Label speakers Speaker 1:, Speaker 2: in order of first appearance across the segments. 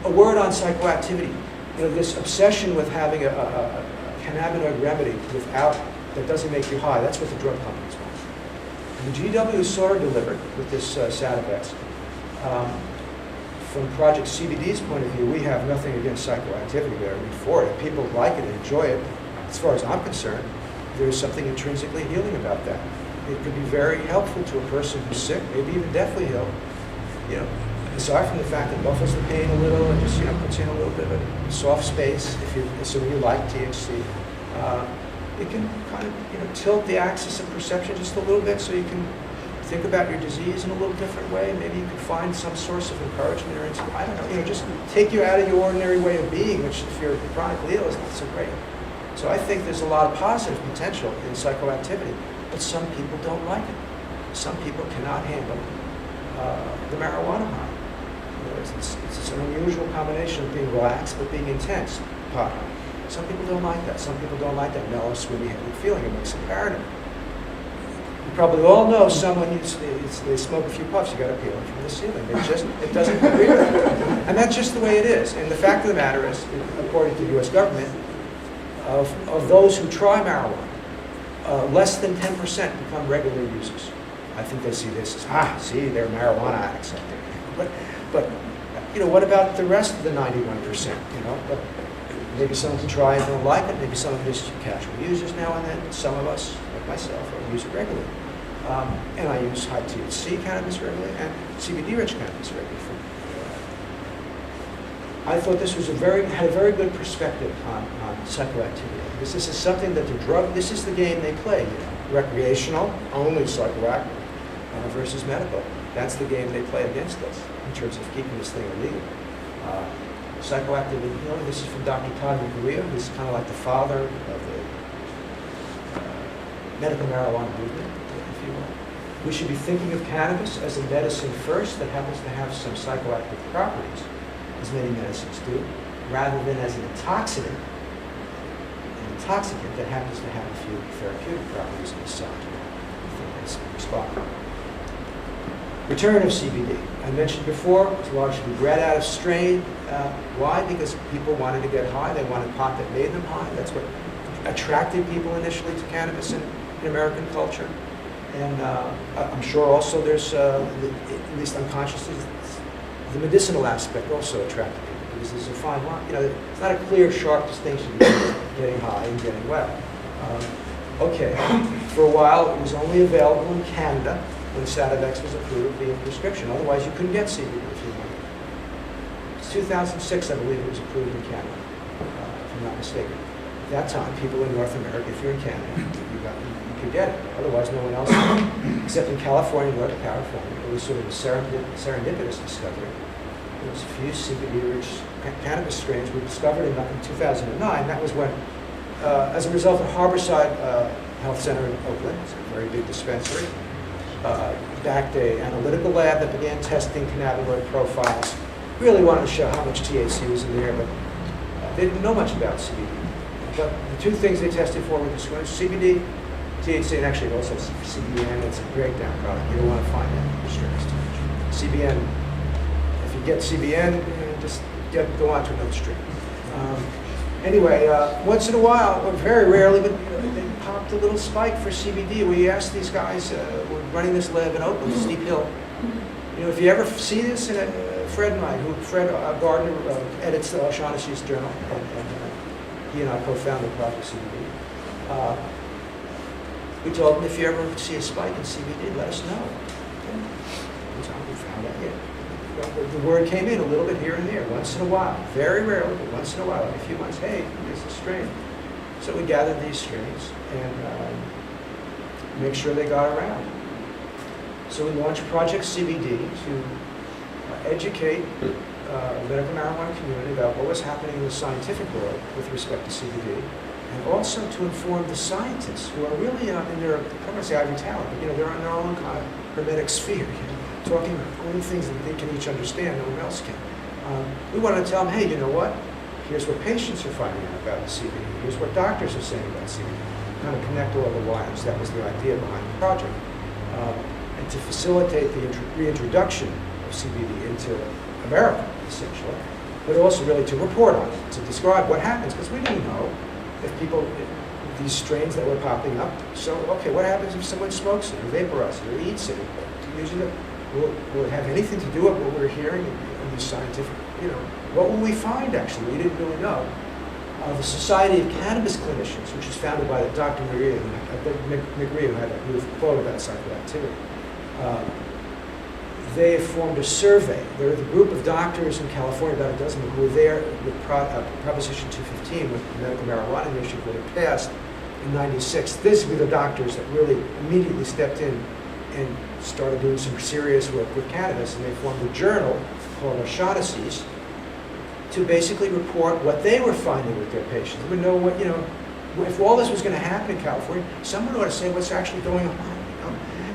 Speaker 1: A word on psychoactivity. This obsession with having a cannabinoid remedy that doesn't make you high, that's what the drug companies want. And the GW is sort of delivered with this Sativex. From Project CBD's point of view, we have nothing against psychoactivity there. We're for it. People like it and enjoy it. As far as I'm concerned, there's something intrinsically healing about that. It could be very helpful to a person who's sick, maybe even deathly ill. Aside from the fact that it buffers the pain a little and just puts you in a little bit of a soft space, assuming you like THC, it can kind of tilt the axis of perception just a little bit, so you can think about your disease in a little different way. Maybe you can find some source of encouragement or I don't know, just take you out of your ordinary way of being, which if you're chronically ill is not so great. So I think there's a lot of positive potential in psychoactivity, but some people don't like it. Some people cannot handle the marijuana high. It's an unusual combination of being relaxed but being intense pot high. Some people don't like that. Some people don't like that mellow, swimmy, heavy feeling. It makes them paranoid. You probably all know someone, they smoke a few puffs, you got to peel it from the ceiling. It doesn't agree with it. And that's just the way it is. And the fact of the matter is, according to the US government, of those who try marijuana, less than 10% become regular users. I think they see this as, see, they're marijuana addicts out there. But what about the rest of the 91%? But maybe some can try and don't like it. Maybe some of them just casual users now and then. Some of us, like myself, use it regularly. And I use high THC cannabis regularly and CBD-rich cannabis regularly. I thought this was had a very good perspective on psychoactivity. Because this is something that this is the game they play. Recreational, only psychoactive, versus medical. That's the game they play against us in terms of keeping this thing illegal. Psychoactive healing, this is from Dr. Todd McGuire, who's kind of like the father of the medical marijuana movement, if you will. We should be thinking of cannabis as a medicine first that happens to have some psychoactive properties, as many medicines do, rather than as an intoxicant that happens to have a few therapeutic properties on the side. I think that's the response. Return of CBD. I mentioned before, it's largely bred out of strain. Why? Because people wanted to get high. They wanted pot that made them high. That's what attracted people initially to cannabis in American culture. And I'm sure also there's, at least unconsciously, the medicinal aspect also attracted people because there's a fine line. It's not a clear, sharp distinction between getting high and getting well. Okay, for a while it was only available in Canada when Sativex was approved via prescription. Otherwise, you couldn't get CBD if you wanted. It's 2006, I believe, it was approved in Canada, if I'm not mistaken. At that time, people in North America, if you're in Canada, you could get it. Otherwise, no one else could. Except in California, Northern California, it was sort of a serendipitous discovery. There was a few CBD-rich cannabis strains were discovered in 2009. That was when, as a result of Harborside Health Center in Oakland, it's a very big dispensary, backed an analytical lab that began testing cannabinoid profiles. Really wanted to show how much THC was in there, but they didn't know much about CBD. But the two things they tested for were CBD, THC, and actually also CBN. It's a breakdown product. You don't want to find that restricts too much. CBN, if you get CBN, just go on to another strain. Anyway, once in a while, or very rarely, but they popped a little spike for CBD. We asked these guys, we're running this lab in Oakland, Steep Hill. If you ever see this, Fred and I, Fred Gardner edits O'Shaughnessy's journal, and he and I co-founded Project CBD. We told him, if you ever see a spike in CBD, let us know. We found out, the word came in a little bit here and there, once in a while. Very rarely, but once in a while, like a few months, hey, here's a strain. So we gathered these strains and make sure they got around. So we launched Project CBD to educate the medical marijuana community about what was happening in the scientific world with respect to CBD, and also to inform the scientists who are really in their, I'm going to say ivory tower, but they're in their own kind of hermetic sphere, talking about only things that they can each understand, no one else can. We wanted to tell them, hey, you know what? Here's what patients are finding out about CBD. Here's what doctors are saying about CBD. Kind of connect all the wires. That was the idea behind the project. And to facilitate the reintroduction of CBD into America, essentially, but also really to report on it, to describe what happens, because we didn't know if people, these strains that were popping up. So, okay, what happens if someone smokes it, or vaporizes it, or eats it? Will it have anything to do with what we're hearing in these scientific, what will we find, actually? We didn't really know. The Society of Cannabis Clinicians, which was founded by Dr. McGree, who was quoted about psychoactivity, they formed a survey. There were the group of doctors in California, about a dozen, who were there with Proposition 215, with the medical marijuana initiative when it passed in '96. These were the doctors that really immediately stepped in and started doing some serious work with cannabis, and they formed a journal called O'Shaughnessy's to basically report what they were finding with their patients. They would know what, if all this was going to happen in California, someone ought to say what's actually going on,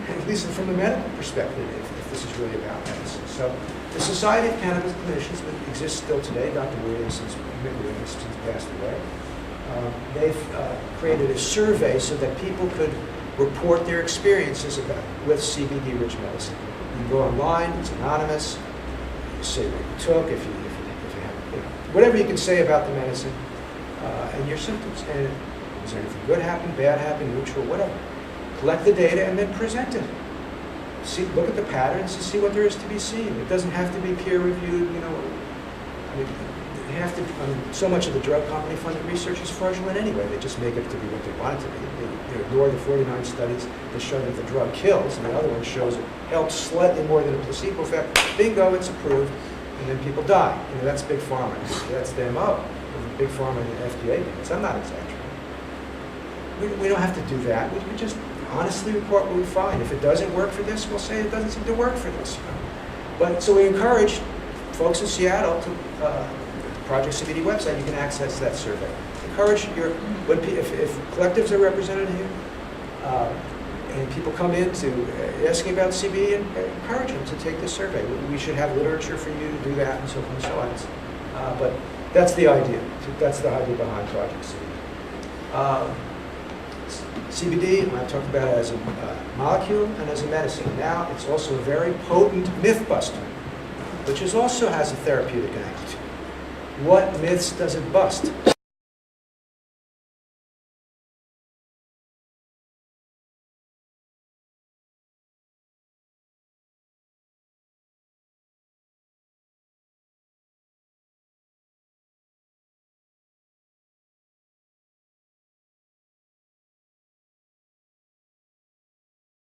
Speaker 1: at least from the medical perspective, if this is really about medicine. So the Society of Cannabis Clinicians that exists still today, Dr. Williamson's passed away, they've created a survey so that people could report their experiences with CBD-rich medicine. You can go online, it's anonymous, you say what you took, if you have, whatever you can say about the medicine and your symptoms. And is there anything good happen, bad happen, neutral, whatever. Collect the data and then present it. Look at the patterns and see what there is to be seen. It doesn't have to be peer-reviewed, so much of the drug company funded research is fraudulent anyway. They just make it to be what they want it to be. They ignore the 49 studies that show that the drug kills, and the other one shows it helps slightly more than a placebo effect. Bingo, it's approved, and then people die. That's Big Pharma. That's the MO. Big Pharma and the FDA does. I'm not exaggerating. We don't have to do that. We just honestly report what we find. If it doesn't work for this, we'll say it doesn't seem to work for this. But so we encourage folks in Seattle to Project CBD website, you can access that survey. Encourage if collectives are represented here, and people come in to asking about CBD, and encourage them to take this survey. We should have literature for you to do that, and so forth and so on. But that's the idea. That's the idea behind Project CBD. CBD, I've talked about it as a molecule and as a medicine. Now, it's also a very potent myth buster, which also has a therapeutic angle to it. What myths does it bust?